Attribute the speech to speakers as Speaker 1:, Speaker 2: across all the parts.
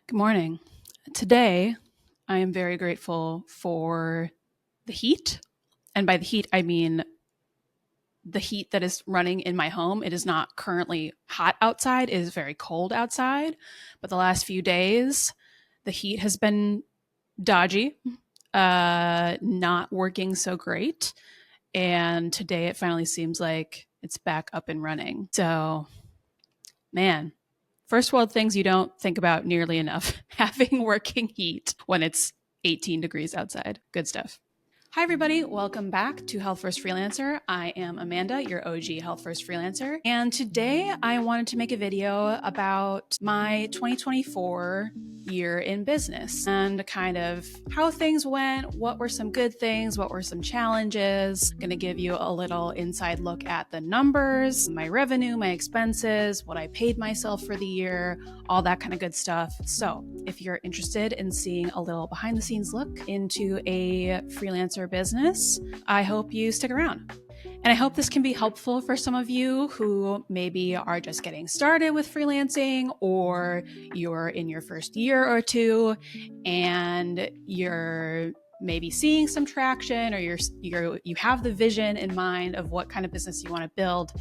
Speaker 1: Good morning. Today, I am very grateful for the heat. And by the heat, I mean the heat that is running in my home. It is not currently hot outside, it is very cold outside. But the last few days, the heat has been dodgy, not working so great. And today, it finally seems like it's back up and running. So, man, first world things you don't think about nearly enough. Having working heat when it's 18 degrees outside. Good stuff. Hi, everybody. Welcome back to Health First Freelancer. I am Amanda, your OG Health First Freelancer. And today I wanted to make a video about my 2024 year in business and kind of how things went, what were some good things, what were some challenges. I'm going to give you a little inside look at the numbers, my revenue, my expenses, what I paid myself for the year, all that kind of good stuff. So if you're interested in seeing a little behind the scenes look into a freelancer business, I hope you stick around. And I hope this can be helpful for some of you who maybe are just getting started with freelancing, or you're in your first year or two and you're maybe seeing some traction, or you have the vision in mind of what kind of business you want to build,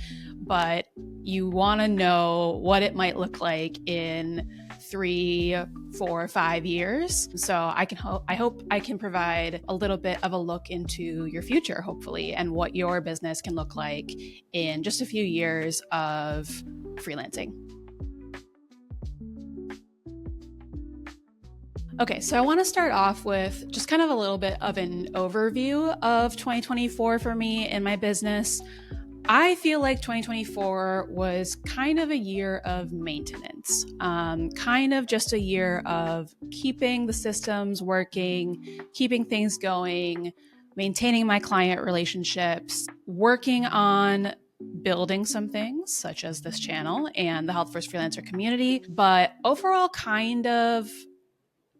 Speaker 1: but you want to know what it might look like in 3, 4, 5 years. So I hope I can provide a little bit of a look into your future, hopefully, and what your business can look like in just a few years of freelancing. Okay, so I want to start off with just kind of a little bit of an overview of 2024 for me in my business. I feel like 2024 was kind of a year of maintenance, kind of just a year of keeping the systems working, keeping things going, maintaining my client relationships, working on building some things such as this channel and the Health First Freelancer community, but overall kind of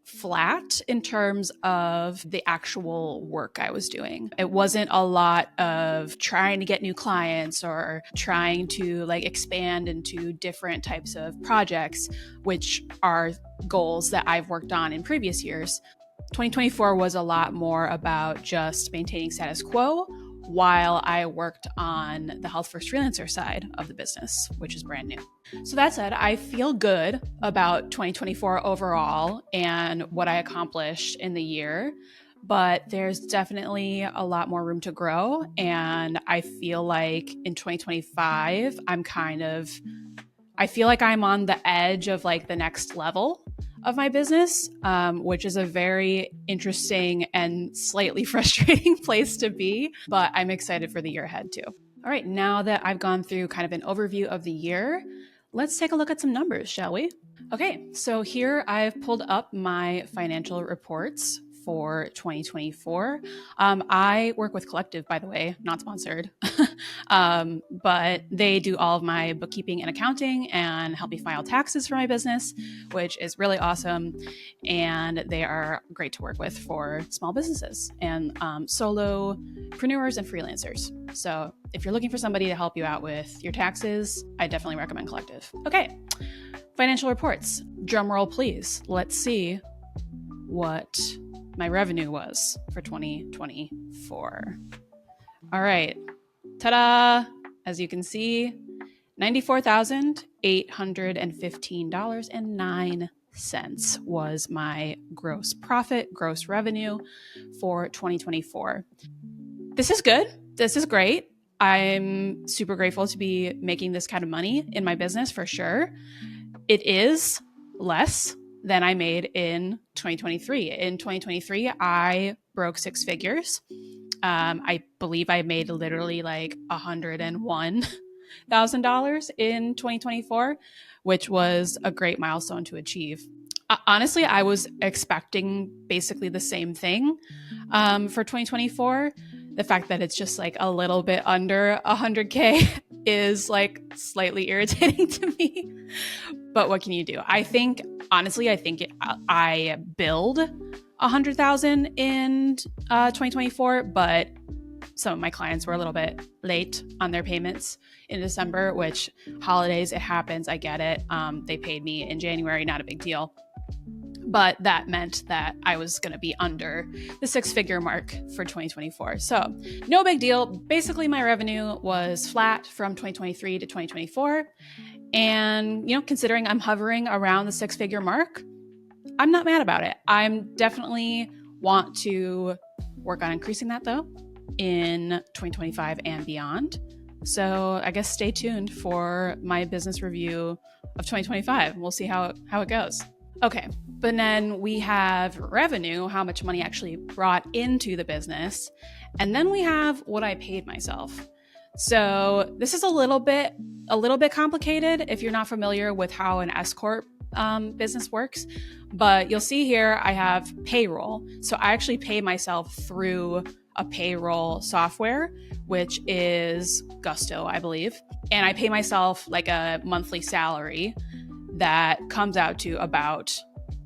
Speaker 1: flat in terms of the actual work I was doing. It wasn't a lot of trying to get new clients or trying to expand into different types of projects, which are goals that I've worked on in previous years. 2024 was a lot more about just maintaining status quo while I worked on the Health First Freelancer side of the business, which is brand new. So that said, I feel good about 2024 overall and what I accomplished in the year, but there's definitely a lot more room to grow. And I feel like in 2025, I feel like I'm on the edge of the next level of my business, which is a very interesting and slightly frustrating place to be, but I'm excited for the year ahead too. All right, now that I've gone through kind of an overview of the year, let's take a look at some numbers, shall we? Okay, so here I've pulled up my financial reports for 2024. I work with Collective, by the way, not sponsored, but they do all of my bookkeeping and accounting and help me file taxes for my business, which is really awesome. And they are great to work with for small businesses and solopreneurs and freelancers. So if you're looking for somebody to help you out with your taxes, I definitely recommend Collective. Okay, financial reports. Drum roll, please. Let's see what my revenue was for 2024. All right. Ta-da! As you can see, $94,815.09 was my gross profit, gross revenue for 2024. This is good. This is great. I'm super grateful to be making this kind of money in my business for sure. It is less than I made in 2023. In 2023, I broke 6 figures. I believe I made literally $101,000 in 2024, which was a great milestone to achieve. Honestly, I was expecting basically the same thing for 2024. The fact that it's just a little bit under 100K is slightly irritating to me. But what can you do? I think I billed 100,000 in 2024, but some of my clients were a little bit late on their payments in December, which holidays, it happens. I get it. They paid me in January, not a big deal. but that meant that I was going to be under the 6-figure mark for 2024. So no big deal. Basically, my revenue was flat from 2023 to 2024. And, considering I'm hovering around the 6-figure mark, I'm not mad about it. I'm definitely want to work on increasing that though in 2025 and beyond. So I guess stay tuned for my business review of 2025. We'll see how it goes. Okay, but then we have revenue, how much money actually brought into the business. And then we have what I paid myself. So this is a little bit complicated if you're not familiar with how an S Corp business works. But you'll see here I have payroll. So I actually pay myself through a payroll software, which is Gusto, I believe. And I pay myself like a monthly salary that comes out to about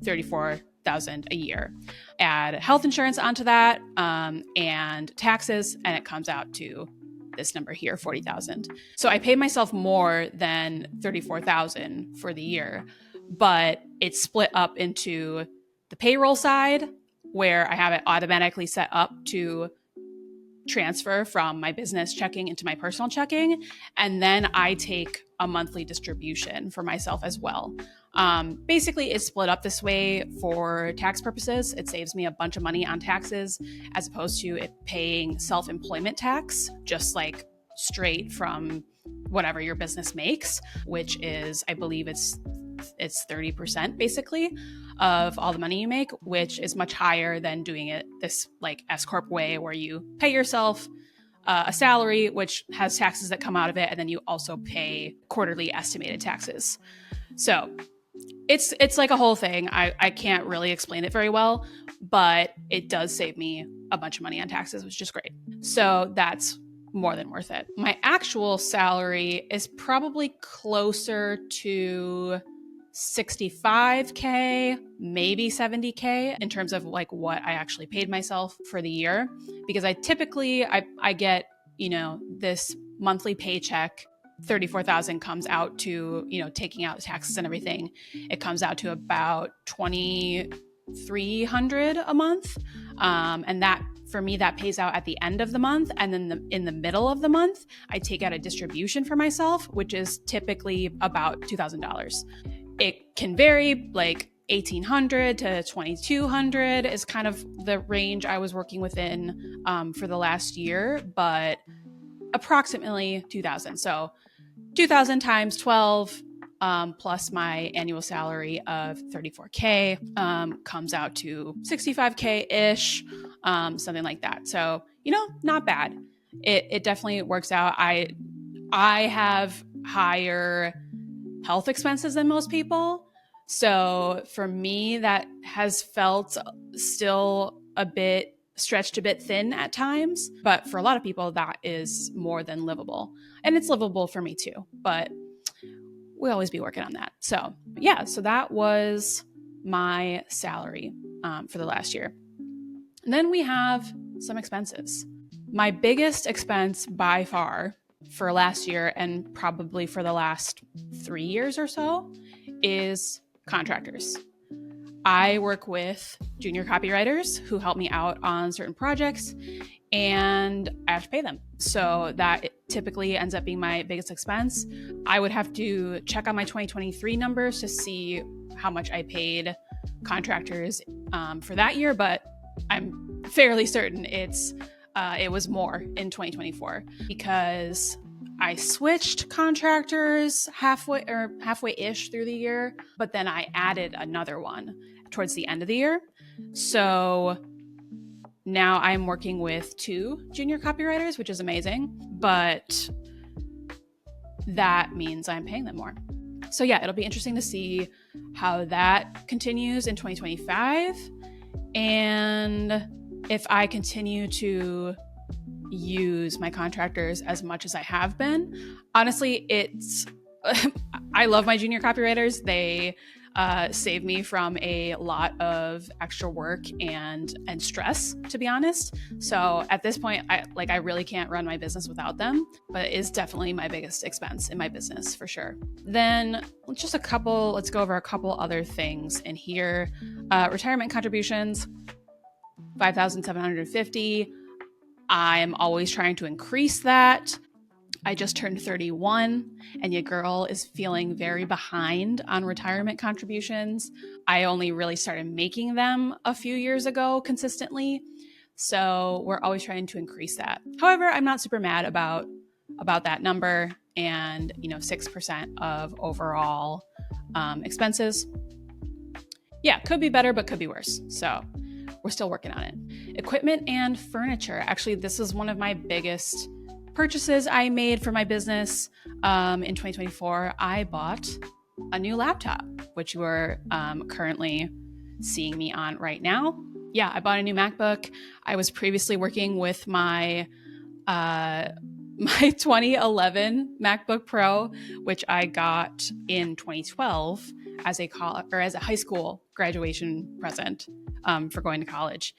Speaker 1: $34,000 a year. Add health insurance onto that and taxes, and it comes out to this number here, $40,000. So I pay myself more than $34,000 for the year, but it's split up into the payroll side, where I have it automatically set up to transfer from my business checking into my personal checking. And then I take a monthly distribution for myself as well. Basically, it's split up this way for tax purposes. It saves me a bunch of money on taxes as opposed to it paying self-employment tax, just like straight from whatever your business makes, which is, I believe it's 30% basically of all the money you make, which is much higher than doing it this like S Corp way where you pay yourself a salary, which has taxes that come out of it. And then you also pay quarterly estimated taxes. So it's like a whole thing. I can't really explain it very well, but it does save me a bunch of money on taxes, which is great. So that's more than worth it. My actual salary is probably closer to 65K, maybe 70K in terms of like what I actually paid myself for the year, because I typically I get, this monthly paycheck, 34,000 comes out to, taking out taxes and everything, it comes out to about 2,300 a month. And that for me, that pays out at the end of the month. And then in the middle of the month, I take out a distribution for myself, which is typically about $2,000. It can vary, like 1,800 to 2,200 is kind of the range I was working within for the last year, but approximately 2,000. So 2,000 times 12 plus my annual salary of 34K comes out to 65K-ish, something like that. So, not bad. It definitely works out. I have higher health expenses than most people. So for me, that has felt still stretched a bit thin at times. But for a lot of people, that is more than livable. And it's livable for me too. But we'll always be working on that. So yeah, so that was my salary for the last year. And then we have some expenses. My biggest expense by far for last year and probably for the last 3 years or so is contractors. I work with junior copywriters who help me out on certain projects, and I have to pay them. So that typically ends up being my biggest expense. I would have to check on my 2023 numbers to see how much I paid contractors for that year, but I'm fairly certain it was more in 2024 because I switched contractors halfway-ish through the year, but then I added another one towards the end of the year. So now I'm working with 2 junior copywriters, which is amazing, but that means I'm paying them more. So yeah, it'll be interesting to see how that continues in 2025 and if I continue to use my contractors as much as I have been. Honestly, I love my junior copywriters. They saved me from a lot of extra work and stress, to be honest. So at this point, I really can't run my business without them, but it is definitely my biggest expense in my business for sure. Then let's go over a couple other things in here. Retirement contributions, $5,750. I'm always trying to increase that. I just turned 31 and your girl is feeling very behind on retirement contributions. I only really started making them a few years ago consistently. So we're always trying to increase that. However, I'm not super mad about that number and, 6% of overall expenses. Yeah, could be better, but could be worse. So we're still working on it. Equipment and furniture. Actually, this is one of my biggest purchases I made for my business in 2024. I bought a new laptop, which you are currently seeing me on right now. Yeah, I bought a new MacBook. I was previously working with my 2011 MacBook Pro, which I got in 2012 as a high school graduation present for going to college.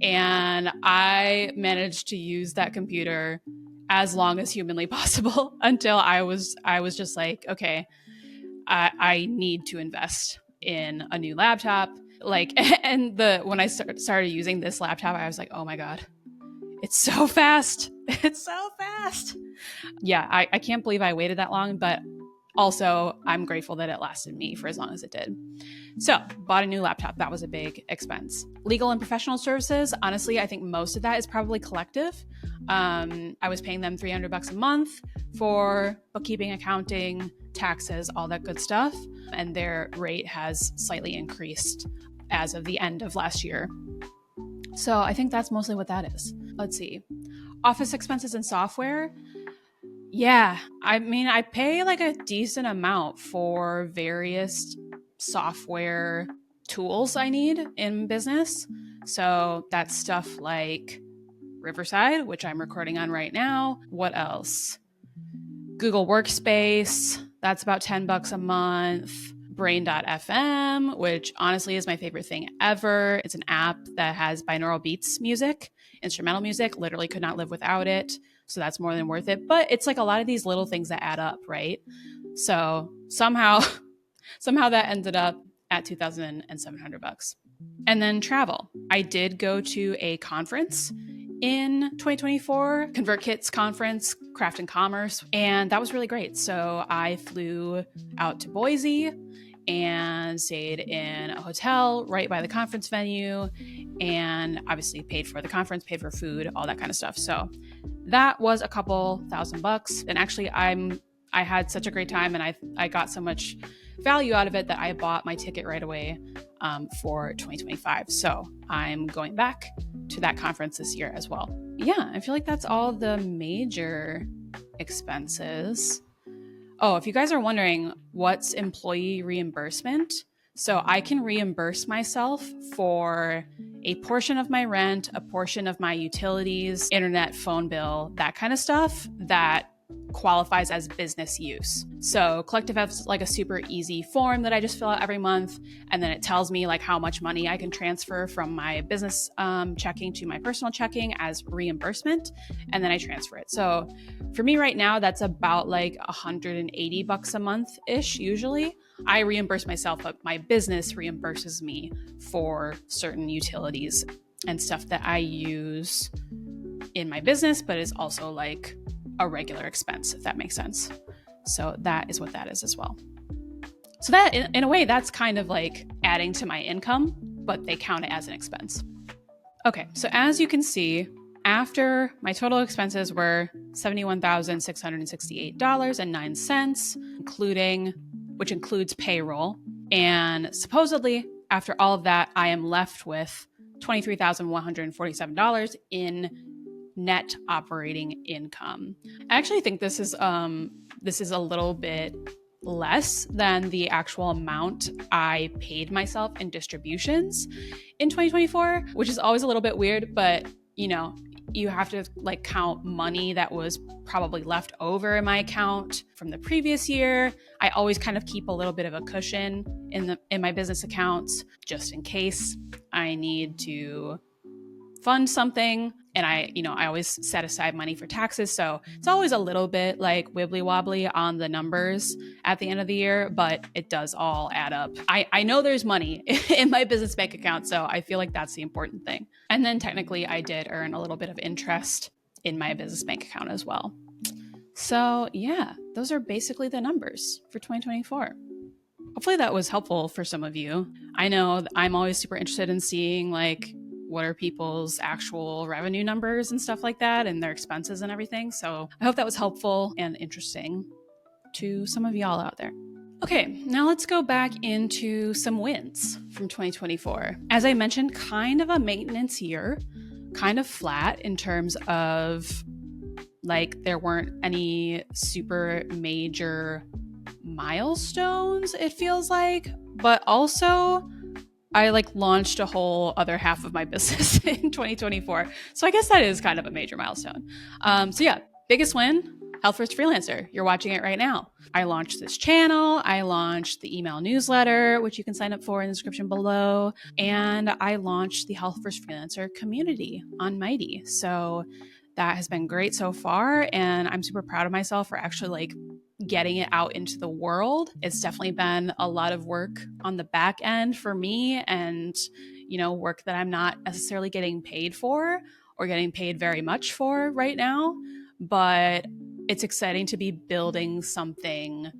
Speaker 1: And I managed to use that computer as long as humanly possible until I was just like, okay, I need to invest in a new laptop. And when I started using this laptop, I was like, oh my God, it's so fast. It's so fast. Yeah, I can't believe I waited that long, but also I'm grateful that it lasted me for as long as it did. So bought a new laptop. That was a big expense. Legal and professional services. Honestly, I think most of that is probably collective. I was paying them $300 a month for bookkeeping, accounting, taxes, all that good stuff. And their rate has slightly increased as of the end of last year. So I think that's mostly what that is. Let's see. Office expenses and software. Yeah, I mean, I pay like a decent amount for various software tools I need in business. So that's stuff like Riverside, which I'm recording on right now. What else? Google Workspace. That's about $10 a month. Brain.fm, which honestly is my favorite thing ever. It's an app that has binaural beats music, instrumental music. Literally could not live without it. So that's more than worth it. But it's like a lot of these little things that add up, right? So somehow that ended up at $2,700. And then travel. I did go to a conference in 2024, ConvertKit's conference, Craft and Commerce, and that was really great. So I flew out to Boise and stayed in a hotel right by the conference venue, and obviously paid for the conference, paid for food, all that kind of stuff. So that was a couple $1,000. And actually I had such a great time, and I got so much value out of it that I bought my ticket right away for 2025. So I'm going back to that conference this year as well. Yeah, I feel like that's all the major expenses. Oh, if you guys are wondering what's employee reimbursement, so I can reimburse myself for a portion of my rent, a portion of my utilities, internet, phone bill, that kind of stuff that qualifies as business use. So Collective has like a super easy form that I just fill out every month, and then it tells me like how much money I can transfer from my business checking to my personal checking as reimbursement, and then I transfer it. So for me right now, that's about like $180 a month ish. Usually I reimburse myself, but my business reimburses me for certain utilities and stuff that I use in my business, but is also like a regular expense, if that makes sense. So that is what that is as well. So that, in a way, that's kind of like adding to my income, but they count it as an expense. Okay, so as you can see, after my total expenses were $71,668.09, which includes payroll. And supposedly, after all of that, I am left with $23,147 in net operating income. I actually think this is a little bit less than the actual amount I paid myself in distributions in 2024, which is always a little bit weird, but you have to like count money that was probably left over in my account from the previous year. I always kind of keep a little bit of a cushion in my business accounts just in case I need to fund something. And I always set aside money for taxes. So it's always a little bit like wibbly wobbly on the numbers at the end of the year, but it does all add up. I know there's money in my business bank account, so I feel like that's the important thing. And then technically I did earn a little bit of interest in my business bank account as well. So yeah, those are basically the numbers for 2024. Hopefully that was helpful for some of you. I know I'm always super interested in seeing like what are people's actual revenue numbers and stuff like that and their expenses and everything. So I hope that was helpful and interesting to some of y'all out there. Okay, now let's go back into some wins from 2024. As I mentioned, kind of a maintenance year, kind of flat in terms of like there weren't any super major milestones, it feels like, but also I like launched a whole other half of my business in 2024. So I guess that is kind of a major milestone. So yeah, biggest win, Health First Freelancer. You're watching it right now. I launched this channel. I launched the email newsletter, which you can sign up for in the description below. And I launched the Health First Freelancer community on Mighty. So that has been great so far. And I'm super proud of myself for actually like getting it out into the world. It's definitely been a lot of work on the back end for me and, work that I'm not necessarily getting paid for or getting paid very much for right now. But it's exciting to be building something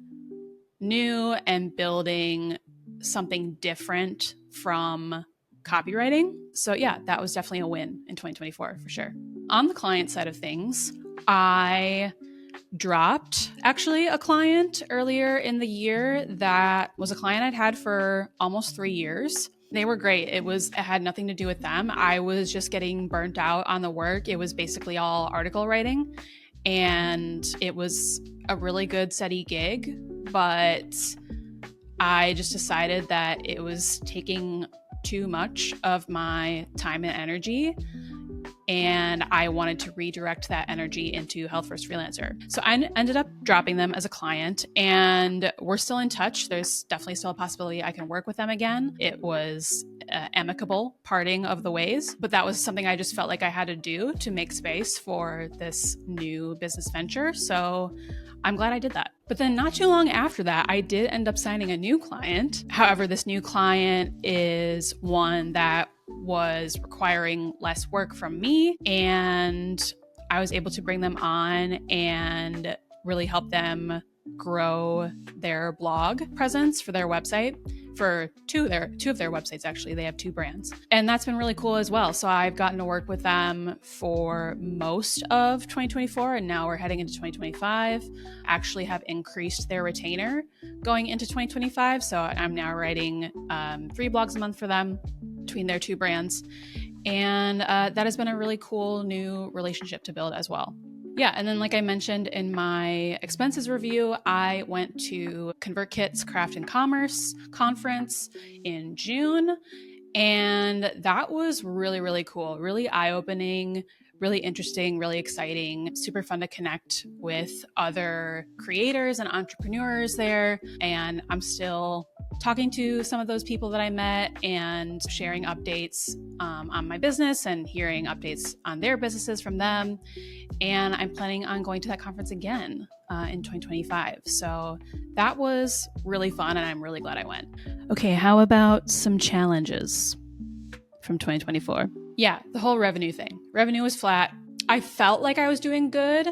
Speaker 1: new and building something different from copywriting. So yeah, that was definitely a win in 2024 for sure. On the client side of things, I dropped actually a client earlier in the year that was a client I'd had for almost 3 years. They were great. It had nothing to do with them. I was just getting burnt out on the work. It was basically all article writing and it was a really good steady gig, but I just decided that it was taking too much of my time and energy. And I wanted to redirect that energy into Health First Freelancer. So I ended up dropping them as a client and we're still in touch. There's definitely still a possibility I can work with them again. It was amicable parting of the ways, but that was something I just felt like I had to do to make space for this new business venture. So I'm glad I did that. But then not too long after that, I did end up signing a new client. However, this new client is one that was requiring less work from me, and I was able to bring them on and really help them grow their blog presence for their website, for two of their websites. Actually, they have 2 brands, and that's been really cool as well. So I've gotten to work with them for most of 2024, and now we're heading into 2025. Actually have increased their retainer going into 2025. So I'm now writing 3 blogs a month for them between their 2 brands. And that has been a really cool new relationship to build as well. Yeah, and then like I mentioned in my expenses review, I went to ConvertKit's Craft and Commerce conference in June, and that was really, really cool, really eye-opening, really interesting, really exciting, super fun to connect with other creators and entrepreneurs there. And I'm still talking to some of those people that I met and sharing updates on my business and hearing updates on their businesses from them. And I'm planning on going to that conference again in 2025. So that was really fun and I'm really glad I went. Okay, how about some challenges from 2024? Yeah, the whole revenue thing. Revenue was flat. I felt like I was doing good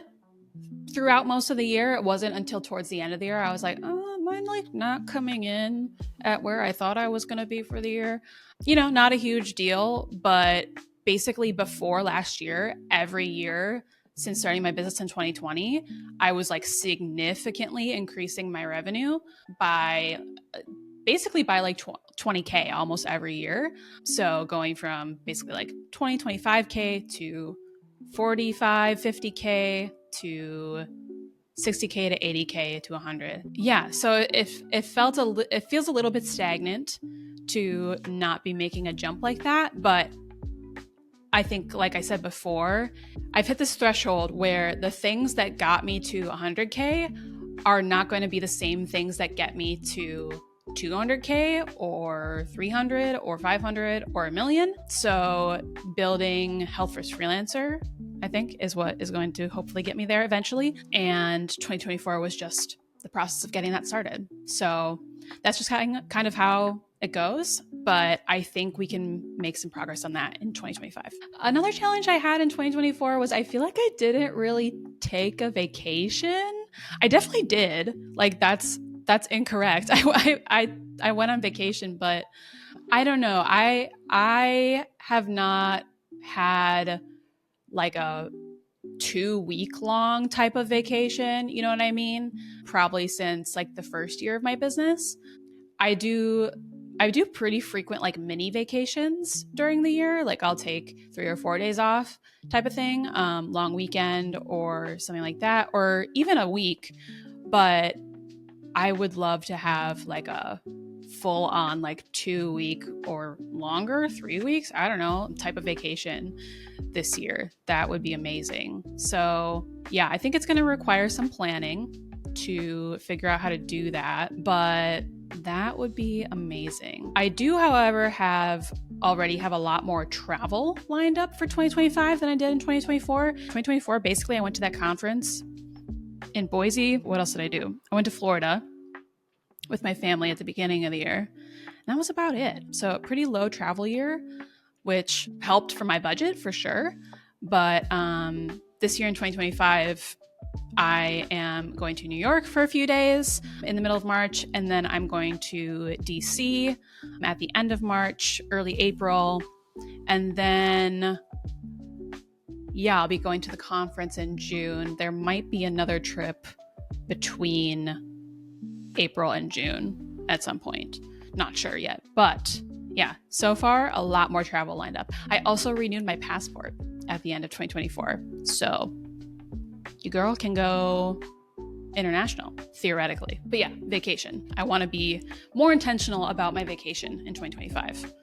Speaker 1: throughout most of the year. It wasn't until towards the end of the year I was like, oh, am I like not coming in at where I thought I was going to be for the year? Not a huge deal, but basically before last year, every year since starting my business in 2020, I was like significantly increasing my revenue by like 20K almost every year. So going from basically like 20, 25K to 45, 50K to 60K to 80K to 100. Yeah, so it feels a little bit stagnant to not be making a jump like that, but I think, like I said before, I've hit this threshold where the things that got me to 100K are not going to be the same things that get me to 200K or 300 or 500 or a million. So building Health First Freelancer, I think, is what is going to hopefully get me there eventually. And 2024 was just the process of getting that started. So that's just kind of how it goes. But I think we can make some progress on that in 2025. Another challenge I had in 2024 was I feel like I didn't really take a vacation. I definitely did. Like that's incorrect. I went on vacation, but I don't know. I have not had like a 2-week long type of vacation, you know what I mean? Probably since like the first year of my business. I do pretty frequent like mini vacations during the year. Like I'll take 3 or 4 days off type of thing, long weekend or something like that, or even a week. But I would love to have like a full on like 2-week or longer, 3 weeks, I don't know, type of vacation this year. That would be amazing. So yeah, I think it's going to require some planning to figure out how to do that, but that would be amazing. I do, however, already have a lot more travel lined up for 2025 than I did in 2024. 2024, basically, I went to that conference in Boise. What else did I do? I went to Florida with my family at the beginning of the year. And that was about it. So a pretty low travel year, which helped for my budget for sure. But this year in 2025, I am going to New York for a few days in the middle of March, and then I'm going to DC at the end of March, early April. And then, yeah, I'll be going to the conference in June. There might be another trip between April and June at some point. Not sure yet, but yeah, so far a lot more travel lined up. I also renewed my passport at the end of 2024. So you girl can go international, theoretically. But yeah, vacation. I want to be more intentional about my vacation in 2025.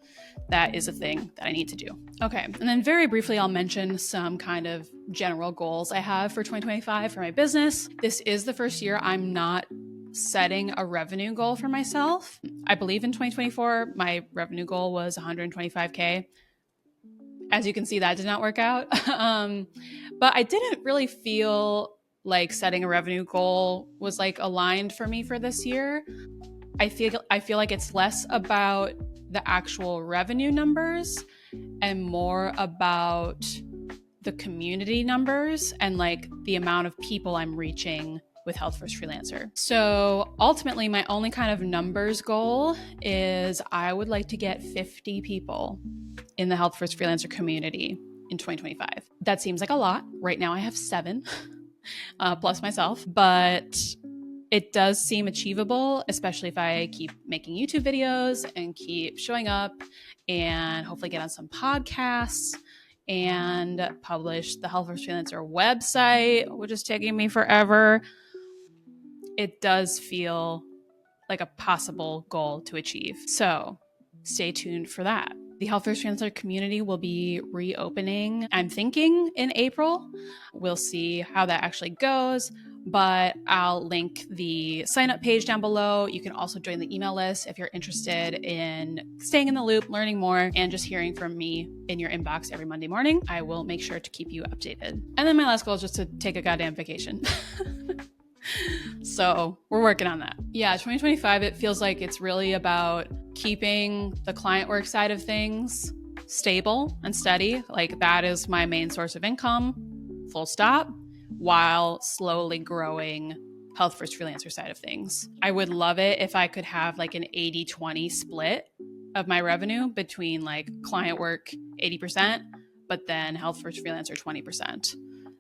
Speaker 1: That is a thing that I need to do. Okay, and then very briefly, I'll mention some kind of general goals I have for 2025 for my business. This is the first year I'm not setting a revenue goal for myself. I believe in 2024, my revenue goal was 125K. As you can see, that did not work out. But I didn't really feel like setting a revenue goal was like aligned for me for this year. I feel like it's less about the actual revenue numbers and more about the community numbers and like the amount of people I'm reaching with Health First Freelancer. So ultimately, my only kind of numbers goal is I would like to get 50 people in the Health First Freelancer community in 2025. That seems like a lot. Right now I have 7 plus myself, but it does seem achievable, especially if I keep making YouTube videos and keep showing up and hopefully get on some podcasts and publish the Health First Freelancer website, which is taking me forever. It does feel like a possible goal to achieve. So stay tuned for that. The Health First Freelancer community will be reopening, I'm thinking, in April. We'll see how that actually goes, but I'll link the sign-up page down below. You can also join the email list if you're interested in staying in the loop, learning more, and just hearing from me in your inbox every Monday morning. I will make sure to keep you updated. And then my last goal is just to take a goddamn vacation. So we're working on that. Yeah, 2025, it feels like it's really about keeping the client work side of things stable and steady. Like that is my main source of income, full stop, while slowly growing Health First Freelancer side of things. I would love it if I could have like an 80-20 split of my revenue between like client work 80%, but then Health First Freelancer 20%.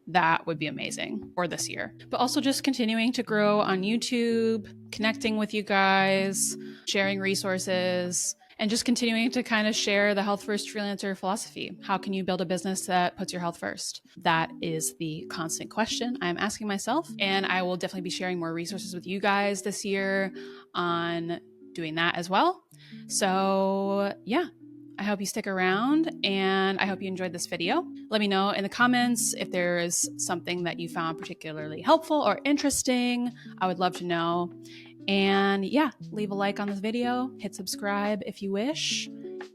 Speaker 1: That would be amazing for this year. But also just continuing to grow on YouTube, connecting with you guys, sharing resources, and just continuing to kind of share the Health First Freelancer philosophy. How can you build a business that puts your health first? That is the constant question I'm asking myself. And I will definitely be sharing more resources with you guys this year on doing that as well. So yeah, I hope you stick around, and I hope you enjoyed this video. Let me know in the comments if there is something that you found particularly helpful or interesting. I would love to know. And yeah, leave a like on this video, hit subscribe if you wish,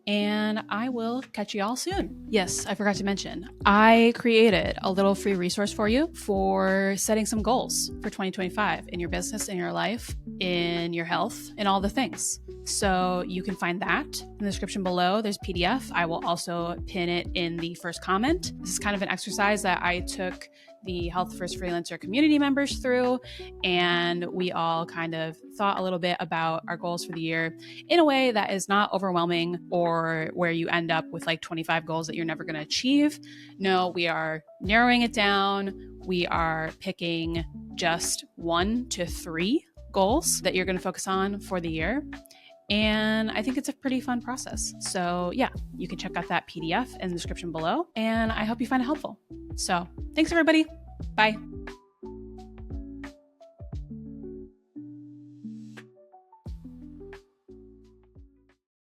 Speaker 1: and I will catch you all soon. Yes, I forgot to mention, I created a little free resource for you for setting some goals for 2025 in your business, in your life, in your health, and all the things. So you can find that in the description below. There's PDF. I will also pin it in the first comment. This is kind of an exercise that I took the Health First Freelancer community members through, and we all kind of thought a little bit about our goals for the year in a way that is not overwhelming or where you end up with like 25 goals that you're never going to achieve. No, we are narrowing it down. We are picking just 1 to 3 goals that you're going to focus on for the year. And I think it's a pretty fun process. So yeah, you can check out that PDF in the description below, and I hope you find it helpful. So thanks, everybody. Bye.